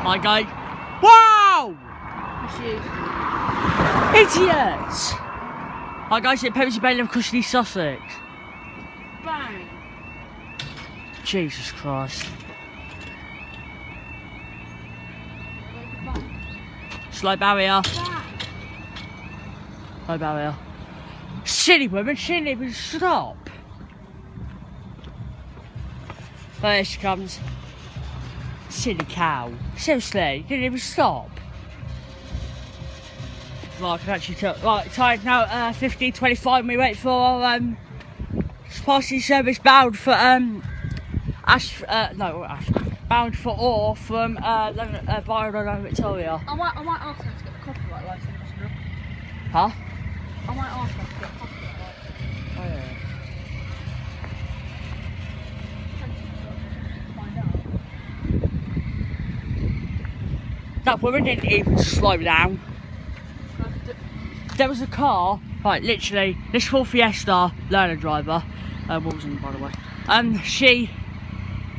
Hi guys. Wow! Idiots! Hi guys, it's Pevensey Bailey of Custody, Sussex. Bang! Jesus Christ. Slow barrier. Bang! Slow barrier. Silly woman, she didn't even stop. There she comes. Silly cow. Seriously, didn't even stop. Right, I can actually tell. Right, time now 15:25. We wait for passing service bound for bound for ore from Byron Victoria. I might ask them to get the copyright license. Huh? I might ask them to get the copyright license. Oh yeah. Find out. That woman didn't even slow down. There was a car, right, literally, this Ford Fiesta learner driver, what was in, by the way?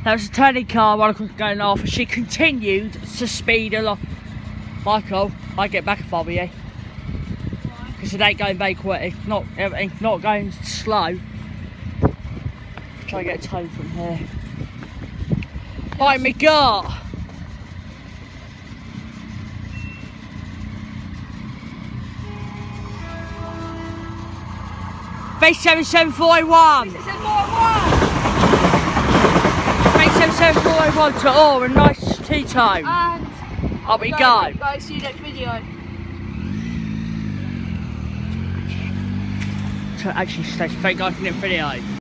There was a turning car while I was going off, and she continued to speed along. Michael, I get back if I were you. Because it ain't going very quick, it's not going slow. Try to get a tow from here. Oh my God! Base 77401! 77401 to ore, a nice two-tone. And up we go. Guys, see you next video. So actually, thank God for the video.